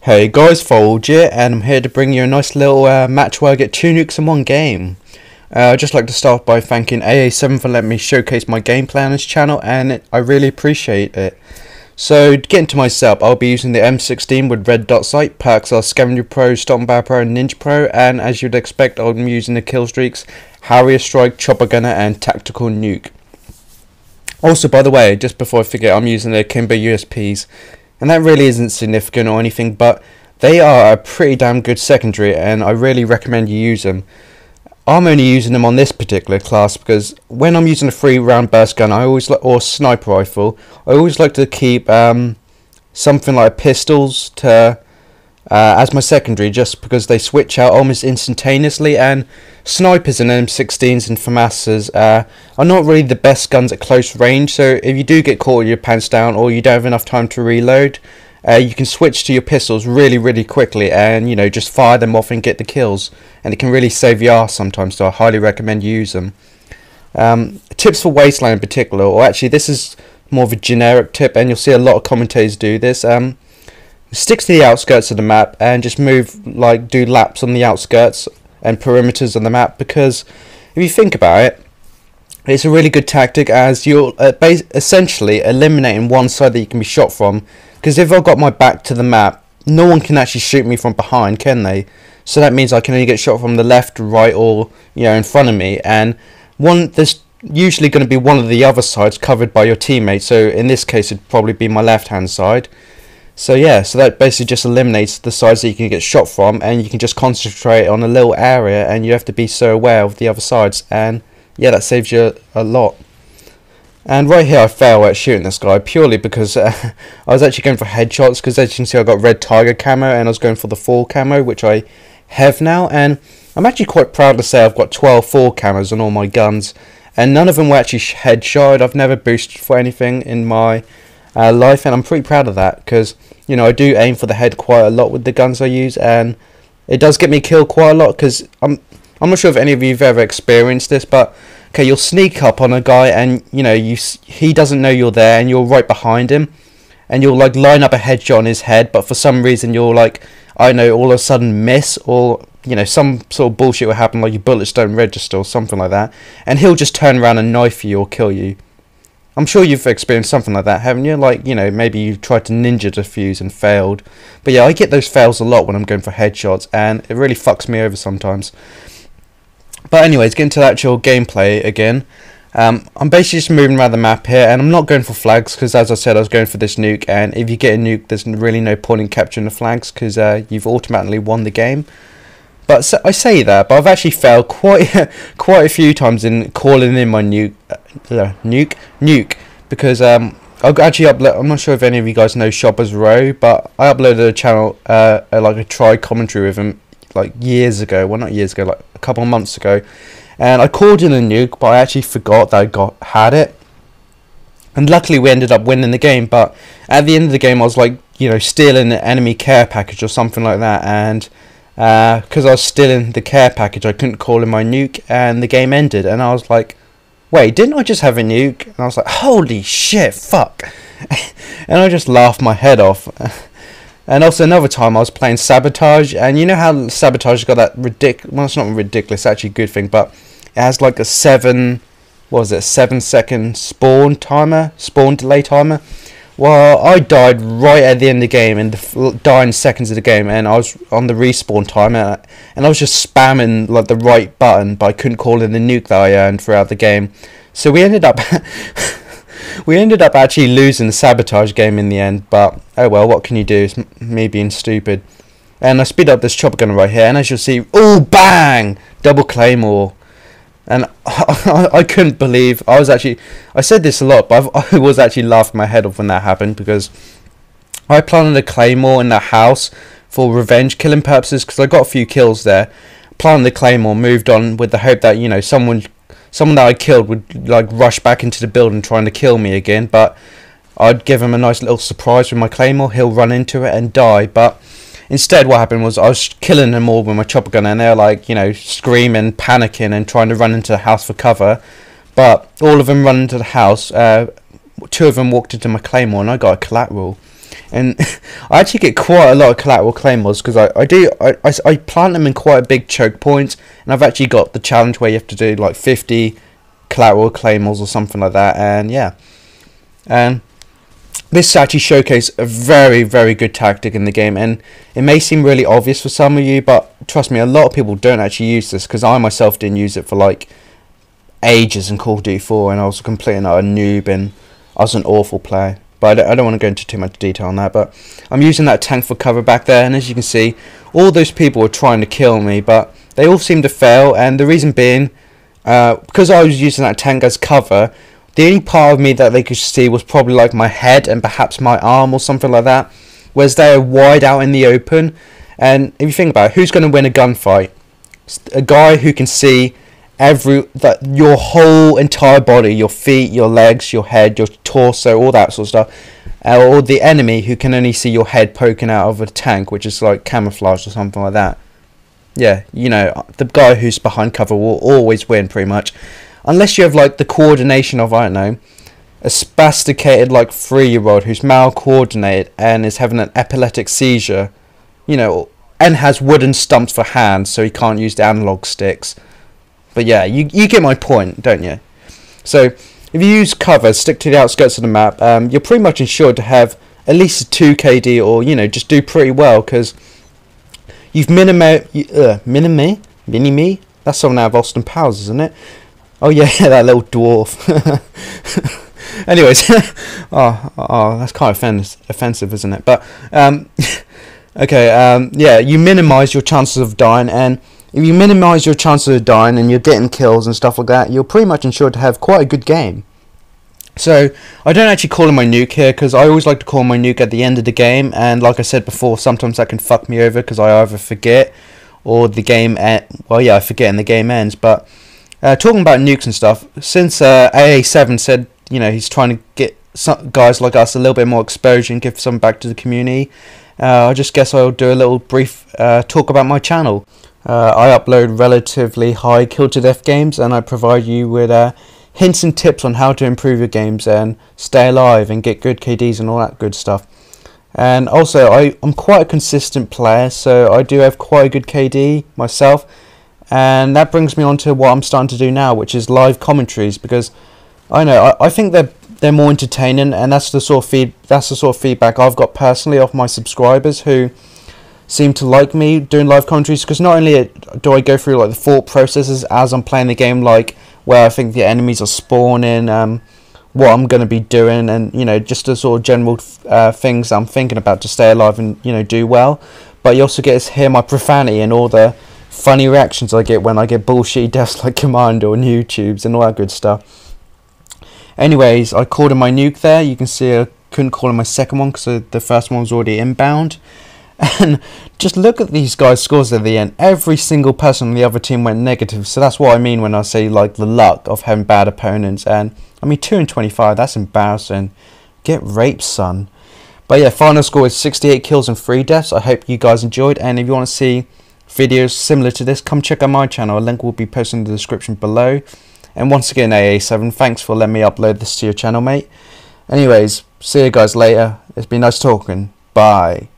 Hey guys, Foulge here, and I'm here to bring you a nice little match where I get 2 nukes in one game. I'd just like to start by thanking AA7 for letting me showcase my gameplay on his channel, and I really appreciate it. So, to get into my setup, I'll be using the M16 with red dot sight, perks are Scavenger Pro, Stomping Bear Pro, and Ninja Pro, and as you'd expect, I'm using the kill streaks, Harrier Strike, Chopper Gunner, and Tactical Nuke. Also, by the way, just before I forget, I'm using the Kimber USPs. And that really isn't significant or anything, but they are a pretty damn good secondary, and I really recommend you use them. I'm only using them on this particular class because when I'm using a 3-round burst gun, or sniper rifle, I always like to keep something like pistols to as my secondary, just because they switch out almost instantaneously, and snipers and M16s and FAMASs are not really the best guns at close range. So if you do get caught with your pants down or you don't have enough time to reload, you can switch to your pistols really quickly and just fire them off and get the kills, and it can really save your ass sometimes, so I highly recommend you use them. Tips for Wasteland in particular, or actually this is more of a generic tip and you'll see a lot of commentators do this. Stick to the outskirts of the map and just do laps on the outskirts and perimeters on the map, because if you think about it, it's a really good tactic, as you're essentially eliminating one side that you can be shot from. Because if I've got my back to the map, no one can actually shoot me from behind, can they? So that means I can only get shot from the left, right, or in front of me, and there's usually going to be one of the other sides covered by your teammate. So in this case it'd probably be my left hand side. So yeah, so that basically just eliminates the sides that you can get shot from, and you can just concentrate on a little area, and you have to be so aware of the other sides, and yeah, that saves you a lot. And right here I fail at shooting this guy purely because I was actually going for headshots, because as you can see I got red tiger camo and I was going for the full camo, which I have now, and I'm actually quite proud to say I've got 12 full camos on all my guns, and none of them were actually headshot. I've never boosted for anything in my life, and I'm pretty proud of that, because I do aim for the head quite a lot with the guns I use, and it does get me killed quite a lot. Because I'm not sure if any of you have ever experienced this, but okay, you'll sneak up on a guy and he doesn't know you're there, and you're right behind him, and you'll line up a headshot on his head, but for some reason you'll all of a sudden miss, or some sort of bullshit will happen, like your bullets don't register or something like that, and he'll just turn around and knife you or kill you. I'm sure you've experienced something like that, haven't you? Maybe you tried to ninja defuse and failed. But yeah, I get those fails a lot when I'm going for headshots, and it really fucks me over sometimes. But anyways, getting to the actual gameplay again. I'm basically just moving around the map here, and I'm not going for flags, because as I said, I was going for this nuke, and if you get a nuke, there's really no point in capturing the flags, because you've automatically won the game. But I say that, but I've actually failed quite a few times in calling in my nuke, because I'll actually upload. I'm not sure if any of you guys know Shopper's Row, but I uploaded a channel, a try commentary with him years ago. Well, not years ago, a couple of months ago, and I called in a nuke, but I actually forgot that I had it, and luckily we ended up winning the game. But at the end of the game, I was stealing an enemy care package or something like that, and because I was still in the care package, I couldn't call in my nuke, and the game ended, and I was like, wait, didn't I just have a nuke? And I was like, holy shit, fuck. And I just laughed my head off. And also another time I was playing Sabotage, and you know how Sabotage got that well, it's not ridiculous, it's actually a good thing, but it has a 7-second spawn delay timer. Well, I died right at the end of the game, in the dying seconds of the game, and I was on the respawn timer, and I was just spamming the right button, but I couldn't call in the nuke that I earned throughout the game. So we ended up actually losing the Sabotage game in the end, but oh well, what can you do? It's me being stupid. And I speed up this chopper gunner right here, and as you'll see, oh bang! Double claymore. And I couldn't believe, I said this a lot, but I was actually laughing my head off when that happened, because I planted a claymore in that house for revenge killing purposes, because I got a few kills there. Planted the claymore, moved on with the hope that someone that I killed would rush back into the building trying to kill me again, but I'd give him a nice little surprise with my claymore, he'll run into it and die. But instead, what happened was I was killing them all with my chopper gun, and they're screaming, panicking, and trying to run into the house for cover. But all of them run into the house. 2 of them walked into my claymore, and I got a collateral. And I actually get quite a lot of collateral claymores because I plant them in quite a big choke point, and I've actually got the challenge where you have to do like 50 collateral claymores or something like that. And yeah, and this actually showcased a very, very good tactic in the game, and it may seem really obvious for some of you, but trust me, a lot of people don't actually use this, because I myself didn't use it for like ages in Call of Duty 4, and I was completely a noob, and I was an awful player. But I don't want to go into too much detail on that, but I'm using that tank for cover back there, and as you can see, all those people were trying to kill me, but they all seemed to fail, and the reason being, because I was using that tank as cover, the only part of me that they could see was probably like my head and perhaps my arm or something like that, whereas they're wide out in the open. And if you think about it, who's going to win a gunfight? A guy who can see your whole entire body, your feet, your legs, your head, your torso, all that sort of stuff, or the enemy who can only see your head poking out of a tank, which is like camouflage or something like that. Yeah, you know, the guy who's behind cover will always win pretty much. Unless you have like the coordination of, I don't know, a spasticated like 3-year-old who's malcoordinated and is having an epileptic seizure, you know, and has wooden stumps for hands so he can't use the analog sticks. But yeah, you get my point, don't you? So if you use cover, stick to the outskirts of the map, you're pretty much ensured to have at least a 2 KD, or, you know, just do pretty well, because you've mini-me? That's someone out of Austin Powers, isn't it? Oh yeah, that little dwarf. Anyways, oh, that's kind of offensive, isn't it? But okay, yeah, you minimise your chances of dying, and if you minimise your chances of dying and you're getting kills and stuff like that, you're pretty much ensured to have quite a good game. So I don't actually call him my nuke here, because I always like to call my nuke at the end of the game, and like I said before, sometimes that can fuck me over because I either forget or the game well, yeah, I forget and the game ends. But talking about nukes and stuff, since AA7 said, you know, he's trying to get some guys like us a little bit more exposure and give some back to the community, I just guess I'll do a little brief talk about my channel. I upload relatively high kill to death games, and I provide you with hints and tips on how to improve your games and stay alive and get good KDs and all that good stuff. And also, I'm quite a consistent player, so I do have quite a good KD myself. And that brings me on to what I'm starting to do now, which is live commentaries, because I think they're more entertaining, and that's the sort of feedback I've got personally off my subscribers who seem to like me doing live commentaries, because not only do I go through like the thought processes as I'm playing the game, like where I think the enemies are spawning, what I'm going to be doing, and, you know, just the sort of general things I'm thinking about to stay alive and, you know, do well. But you also get to hear my profanity and all the funny reactions I get when I get bullshit deaths like Commando and YouTubes and all that good stuff. Anyways, I called in my nuke there. You can see I couldn't call in my second one because the first one was already inbound. And just look at these guys' scores at the end. Every single person on the other team went negative. So that's what I mean when I say like the luck of having bad opponents. And I mean 2 and 25, that's embarrassing. Get raped, son. But yeah, final score is 68 kills and 3 deaths. I hope you guys enjoyed, and if you want to see videos similar to this, come check out my channel. A link will be posted in the description below. And once again, AA7, thanks for letting me upload this to your channel, mate. Anyways, see you guys later. It's been nice talking. Bye.